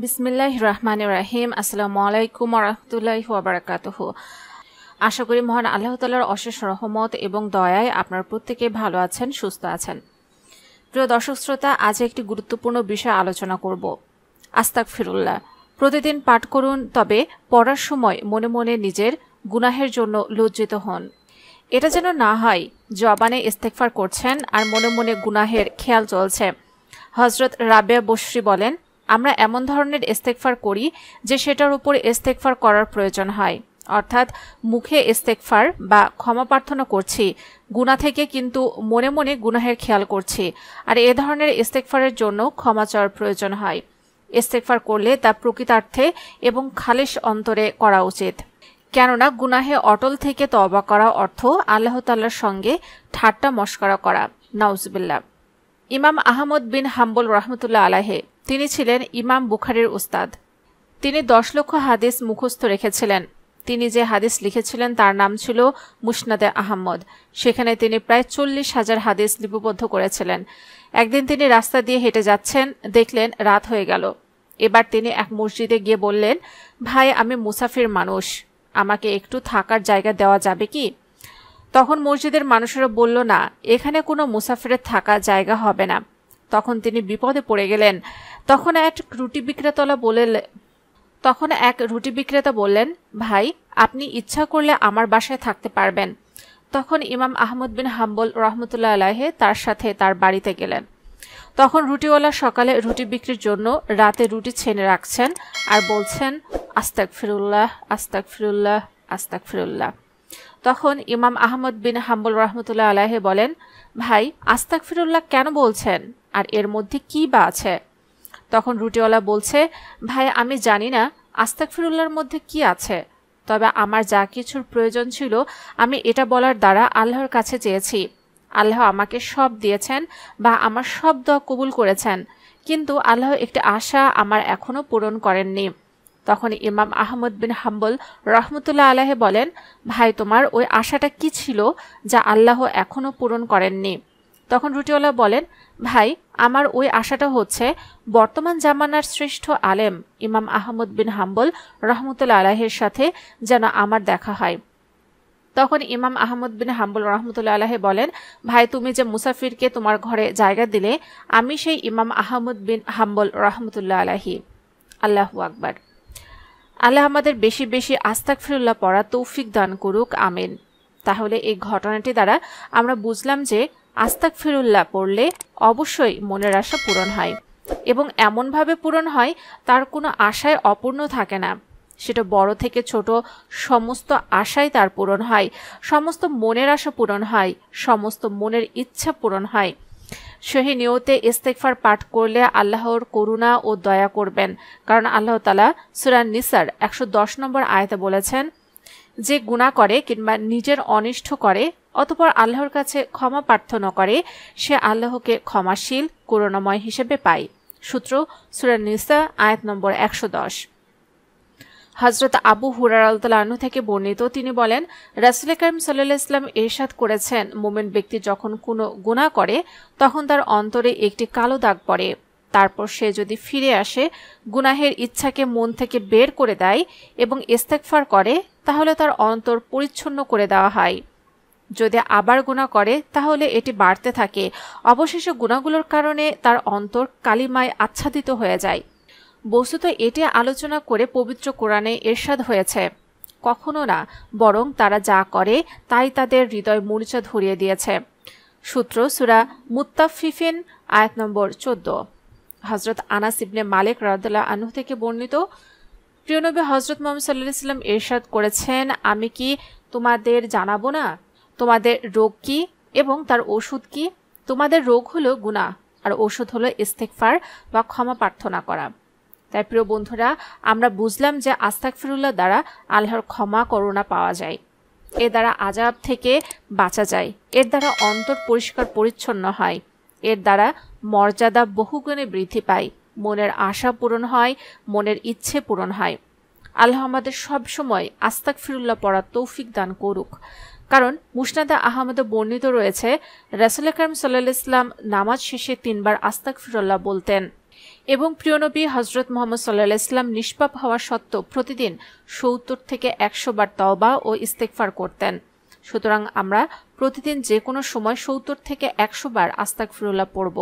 বিসমিল্লাহির রহমানির রহিম। আসসালামু আলাইকুম ওয়া রাহমাতুল্লাহি ওয়া বারাকাতুহু। আশা করি মহান আল্লাহ তাআলার অশেষ রহমত এবং দয়ায় আপনারা প্রত্যেকে ভালো আছেন, সুস্থ আছেন। প্রিয় দর্শক শ্রোতা, আজ একটি গুরুত্বপূর্ণ বিষয় আলোচনা করব। আস্তাগফিরুল্লাহ। প্রতিদিন পাঠ করুন, তবে পড়ার সময় মনে মনে নিজের গুনাহের জন্য লজ্জিত হন। এটা যেন না হয় জবানে ইস্তেগফার করছেন আর মনে মনে গুনাহের খেয়াল চলছে। হযরত রাবেয়া বসরি বলেন, আমরা এমন ধরনের ইস্তেগফার করি যে সেটার উপর ইস্তেগফার করার প্রয়োজন হয়, অর্থাৎ মুখে ইস্তেগফার বা ক্ষমা প্রার্থনা করছি গুনাহ থেকে, কিন্তু মনে মনে গুনাহের খেয়াল করছি, আর এ ধরনের ইস্তেগফারের জন্য ক্ষমা চাওয়ার প্রয়োজন হয়। ইস্তেগফার করলে তা প্রকৃতার্থে এবং খালিস অন্তরে করা উচিত, কেননা গুনাহে অটল থেকে তওবা করা অর্থ আল্লাহ তাআলার সঙ্গে ঠাট্টা মশকরা করা। নাউজুবিল্লাহ। ইমাম আহমদ বিন হাম্বল রহমতুল্লাহ আলাইহি তিনি ছিলেন ইমাম বুখারীর উস্তাদ। তিনি 10 লক্ষ হাদিস মুখস্থ রেখেছিলেন। তিনি যে হাদিস লিখেছিলেন তার নাম ছিল মুসনাদে আহমদ। সেখানে তিনি প্রায় 40,000 হাদিস লিপিবদ্ধ করেছিলেন। একদিন তিনি রাস্তা দিয়ে হেঁটে যাচ্ছেন, দেখলেন রাত হয়ে গেল। এবার তিনি এক মসজিদে গিয়ে বললেন, ভাই, আমি মুসাফির মানুষ, আমাকে একটু থাকার জায়গা দেওয়া যাবে কি? তখন মসজিদের মানুষেরা বলল, না, এখানে কোনো মুসাফিরের থাকা জায়গা হবে না। তখন তিনি বিপদে পড়ে গেলেন। তখন এক রুটি বিক্রেতা বললেন, ভাই, আপনি ইচ্ছা করলে আমার বাসায় থাকতে পারবেন। তখন ইমাম আহমদ বিন হাম্বল রহমতুল্লাহ আলাইহি তার সাথে তার বাড়িতে গেলেন। তখন রুটিওয়ালা সকালে রুটি বিক্রির জন্য রাতে রুটি ছেনে রাখছেন আর বলছেন, আস্তাগফিরুল্লাহ, আস্তাগফিরুল্লাহ, আস্তাগফিরুল্লাহ। তখন ইমাম আহমদ বিন হাম্বল রহমতুল্লাহ আলাইহি বলেন, ভাই, আস্তাগফিরুল্লাহ কেন বলছেন, আর এর মধ্যে কি বা আছে? তখন রুটিওয়ালা বলছে, ভাই, আমি জানি না আস্তাগফিরুল্লাহর মধ্যে কি আছে, তবে আমার যা কিছুর প্রয়োজন ছিল আমি এটা বলার দ্বারা আল্লাহর কাছে চেয়েছি। আল্লাহ আমাকে সব দিয়েছেন বা আমার সব দোয়া কবুল করেছেন, কিন্তু আল্লাহ একটি আশা আমার এখনো পূরণ করেননি। তখন ইমাম আহমদ বিন হাম্বল রহমতুল্লাহ আলাইহি বলেন, ভাই, তোমার ওই আশাটা কি ছিল যা আল্লাহ এখনো পূরণ করেননি? তখন রুটিওয়ালা বলেন, ভাই, আমার ওই আশাটা হচ্ছে বর্তমান জামানার শ্রেষ্ঠ আলেম ইমাম আহমদ বিন হাম্বল রহমতুল্লাহ আলাইহির সাথে যেন আমার দেখা হয়। তখন ইমাম আহমদ বিন হাম্বল রহমতুল্লাহ আলাইহি বলেন, ভাই, তুমি যে মুসাফিরকে তোমার ঘরে জায়গা দিলে, আমি সেই ইমাম আহমদ বিন হাম্বল রহমতুল্লাহ আলাইহি। আল্লাহু আকবার। আল্লাহ আমাদের বেশি বেশি আস্তাগফিরুল্লাহ পড়া তৌফিক দান করুক, আমিন। তাহলে এই ঘটনাটি দ্বারা আমরা বুঝলাম যে আস্তাগফিরুল্লাহ পড়লে অবশ্যই মনের আশা পূরণ হয়, এবং এমনভাবে পূরণ হয় তার কোনো আশায় অপূর্ণ থাকে না। সেটা বড় থেকে ছোট সমস্ত আশাই তার পূরণ হয়, সমস্ত মনের আশা পূরণ হয়, সমস্ত মনের ইচ্ছা পূরণ হয়। সহি নিয়তে ইস্তেগফার পাঠ করলে আল্লাহর করুণা ও দয়া করবেন, কারণ আল্লাহ তাআলা সূরা নিসার 110 নম্বর আয়াতে বলেছেন, যে গুনাহ করে কিংবা নিজের অনিষ্ট করে অতঃপর আল্লাহর কাছে ক্ষমা প্রার্থনা করে, সে আল্লাহকে ক্ষমাশীল, করুণাময় হিসেবে পায়। সূত্র সূরা নিসা আয়াত নম্বর 110। হযরত আবু হুরায়রা রাদিয়াল্লাহু আনহু থেকে বর্ণিত, তিনি বলেন, রাসূল কারীম সাল্লাল্লাহু আলাইহি ওয়াসাল্লাম ইরশাদ করেছেন, মুমিন ব্যক্তি যখন কোনো গুনাহ করে তখন তার অন্তরে একটি কালো দাগ পড়ে। তারপর সে যদি ফিরে আসে, গুনাহের ইচ্ছাকে মন থেকে বের করে দেয় এবং ইস্তেগফার করে, তাহলে তার অন্তর পরিচ্ছন্ন করে দেওয়া হয়। যদি আবার গুনাহ করে তাহলে এটি বাড়তে থাকে। অবশেষে গুনাহগুলোর কারণে তার অন্তর কালিমায় আচ্ছাদিত হয়ে যায়। বস্তুত এটি আলোচনা করে পবিত্র কোরআনে ইরশাদ হয়েছে, কখনো না, বরং তারা যা করে তাই তাদের হৃদয় মূর্ছা ধরিয়ে দিয়েছে। সূত্র সূরা মুত্তাফিফিন আয়াত নম্বর 14। হযরত আনাস ইবনে মালিক রাদিয়াল্লাহু আনহু থেকে বর্ণিত, প্রিয় নবী হযরত মুহাম্মদ সাল্লাল্লাহু আলাইহি ওয়াসাল্লাম ইরশাদ করেছেন, আমি কি তোমাদের জানাবো না তোমাদের রোগ কি এবং তার ওষুধ কি? তোমাদের রোগ হলো গুনাহ, আর ওষুধ হলো ইস্তেগফার বা ক্ষমা প্রার্থনা করা। তাই প্রিয় বন্ধুরা, আমরা বুঝলাম যে আস্তাগফিরুল্লাহ দ্বারা আল্লাহর ক্ষমা করুণা পাওয়া যায়, এর দ্বারা আযাব থেকে বাঁচা যায়, এর দ্বারা অন্তর পরিষ্কার পরিচ্ছন্ন হয়, এর দ্বারা মর্যাদা বহুগুণে বৃদ্ধি পায়, মনের আশা পূরণ হয়, মনের ইচ্ছে পূরণ হয়। আল্লাহ আমাদের সবসময় আস্তাগফিরুল্লাহ পড়ার তৌফিক দান করুক। কারণ মুসনাদে আহমদে বর্ণিত রয়েছে, রাসূল কারীম সাল্লাল্লাহু আলাইহি ওয়াসাল্লাম নামাজ শেষে 3 বার আস্তাগফিরুল্লাহ বলতেন। এবং প্রিয় নবী হযরত মুহাম্মদ সাল্লাল্লাহু আলাইহি ওয়াসাল্লাম নিষ্পাপ হওয়া সত্ত্বেও প্রতিদিন 70 থেকে 100 বার তওবা ও ইস্তেগফার করতেন। সুতরাং আমরা প্রতিদিন যে কোনো সময় 70 থেকে 100 বার আস্তাগফিরুল্লাহ পড়ব।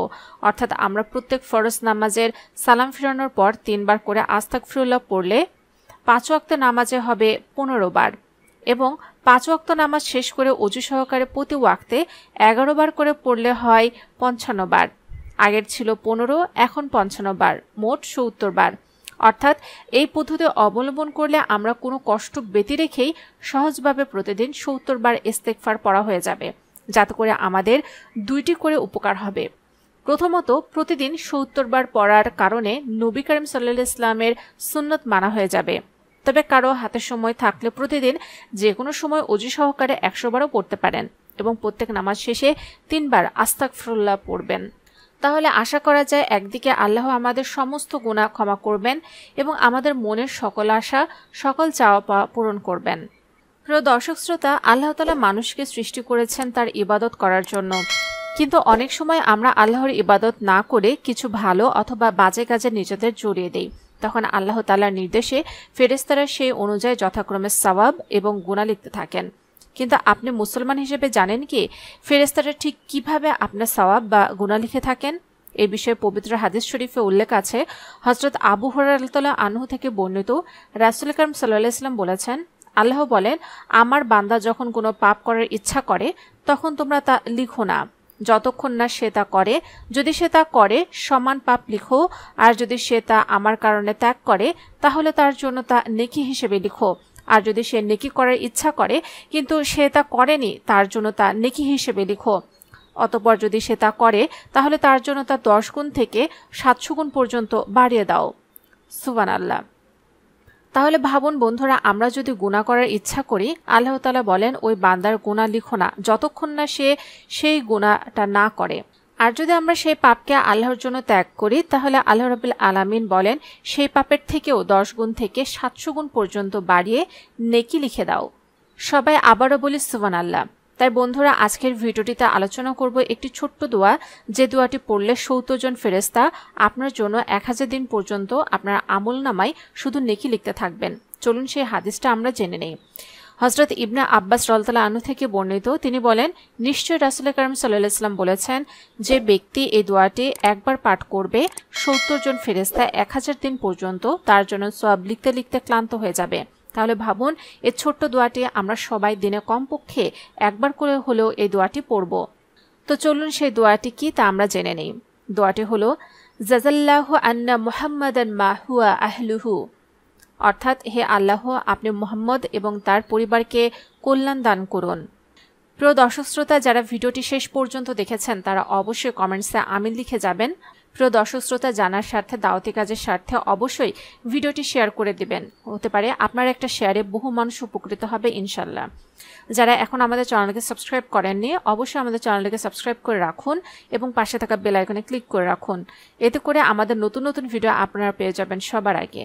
অর্থাৎ আমরা প্রত্যেক ফরজ নামাজের সালাম ফিরানোর পর 3 বার করে আস্তাগফিরুল্লাহ পড়লে 5 ওয়াক্ত নামাজে হবে 15 বার এবং 5 ওয়াক্ত নামাজ শেষ করে ওযু সহকারে প্রতি ওয়াক্তে 11 বার করে পড়লে হয় 55 বার। আগের ছিল 15, এখন 55 বার, মোট 70 বার। অর্থাৎ এই পদ্ধতি অবলম্বন করলে আমরা কোনো কষ্ট ব্যতি রেখেই সহজভাবে প্রতিদিন 70 বার ইস্তেগফার পড়া হয়ে যাবে, যাতে করে আমাদের 2টি করে উপকার হবে। প্রথমত, প্রতিদিন 70 বার পড়ার কারণে নবী করিম সাল্লাল্লাহু আলাইহি ওয়াসাল্লামের সুন্নত মানা হয়ে যাবে। তবে কারো হাতে সময় থাকলে প্রতিদিন যে কোনো সময় ওযু সহকারে 100 বারও পড়তে পারেন এবং প্রত্যেক নামাজ শেষে 3 বার আস্তাগফিরুল্লাহ পড়বেন। তাহলে আশা করা যায় একদিকে আল্লাহ আমাদের সমস্ত গুনাহ ক্ষমা করবেন এবং আমাদের মনের সকল আশা, সকল চাওয়া পাওয়া পূরণ করবেন। প্রিয় দর্শক শ্রোতা, আল্লাহ তাআলা মানুষকে সৃষ্টি করেছেন তার ইবাদত করার জন্য, কিন্তু অনেক সময় আমরা আল্লাহর ইবাদত না করে কিছু ভালো অথবা বাজে কাজে নিজেদের জড়িয়ে দেই। তখন আল্লাহ তাআলার নির্দেশে ফেরেশতারা সেই অনুযায়ী যথাক্রমে সওয়াব এবং গুনাহ লিখতে থাকেন। কিন্তু আপনি মুসলমান হিসেবে জানেন কি ফেরেশতারা ঠিক কিভাবে আপনার সওয়াব বা গুনাহ লিখে থাকেন? এই বিষয়ে পবিত্র হাদিস শরীফে উল্লেখ আছে। হযরত আবু হুরায়রা রাদিয়াল্লাহু আনহু থেকে বর্ণিত, রাসূল কারীম সাল্লাল্লাহু আলাইহি ওয়াসাল্লাম বলেছেন, আল্লাহ বলেন, আমার বান্দা যখন কোনো পাপ করার ইচ্ছা করে তখন তোমরা তা লিখো না যতক্ষণ না সে তা করে। যদি সে তা করে সমান পাপ লিখো, আর যদি সে তা আমার কারণে ত্যাগ করে তাহলে তার জন্য তা নেকি হিসেবে লিখো। আর যদি সে নেকি করার ইচ্ছা করে কিন্তু সে তা করেনি, তার জন্য তা নেকি হিসেবে লিখো। অতঃপর যদি সে তা করে তাহলে তার জন্য তা 10 গুণ থেকে 700 গুণ পর্যন্ত বাড়িয়ে দাও। সুবহানাল্লাহ। তাহলে ভাবুন বন্ধুরা, আমরা যদি গুনাহ করার ইচ্ছা করি, আল্লাহ তাআলা বলেন ওই বান্দার গুনাহ লিখো না যতক্ষণ না সে সেই গুনাহটা না করে। আর যদি আমরা সেই পাপকে আল্লাহর জন্য ত্যাগ করি তাহলে আল্লাহ রাব্বুল আলামিন বলেন সেই পাপের থেকেও 10 গুণ থেকে 700 গুণ পর্যন্ত বাড়িয়ে নেকি লিখে দাও। সবাই আবারও বলি সুবহানাল্লাহ। তাই বন্ধুরা, আজকের ভিডিওটিতে আলোচনা করব একটি ছোট্ট দোয়া, যে দোয়াটি পড়লে 70 জন ফেরেশতা আপনার জন্য 1000 দিন পর্যন্ত আপনার আমলনামায় শুধু নেকি লিখতে থাকবেন। চলুন সেই হাদিসটা আমরা জেনে নেই। হযরত ইবনে আব্বাস রাদিয়াল্লাহু আনহু থেকে বর্ণিত, তিনি বলেন, নিশ্চয় রাসূল কারীম সাল্লাল্লাহু আলাইহি ওয়াসাল্লাম বলেছেন, যে ব্যক্তি এই দোয়াটি একবার পাঠ করবে 70 জন ফেরেশতা 1000 দিন পর্যন্ত তার জন্য সওয়াব লিখতে লিখতে ক্লান্ত হয়ে যাবে। তাহলে ভাবুন, এই ছোট্ট দোয়াটি আমরা সবাই দিনে কমপক্ষে একবার করে হলেও এই দোয়াটি পড়ব। তো চলুন সেই দোয়াটি কি তা আমরা জেনে নেই। দোয়াটি হলো, জাযাল্লাহু আন্না মুহাম্মাদান মা হুয়া আহলুহু, অর্থাৎ হে আল্লাহ, আপনি মুহাম্মদ এবং তার পরিবারকে কল্যাণ দান করুন। প্রিয় দর্শক শ্রোতা, যারা ভিডিওটি শেষ পর্যন্ত দেখেছেন তারা অবশ্যই কমেন্টসে আমিন লিখে যাবেন। প্রিয় দর্শক শ্রোতা, জানার স্বার্থে, দাওয়াতি কাজের স্বার্থে অবশ্যই ভিডিওটি শেয়ার করে দিবেন। হতে পারে আপনার একটা শেয়ারে বহু মানুষ উপকৃত হবে ইনশাল্লাহ। যারা এখন আমাদের চ্যানেলকে সাবস্ক্রাইব করেননি অবশ্যই আমাদের চ্যানেলকে সাবস্ক্রাইব করে রাখুন এবং পাশে থাকা বেল আইকনে ক্লিক করে রাখুন। এতে করে আমাদের নতুন নতুন ভিডিও আপনারা পেয়ে যাবেন সবার আগে।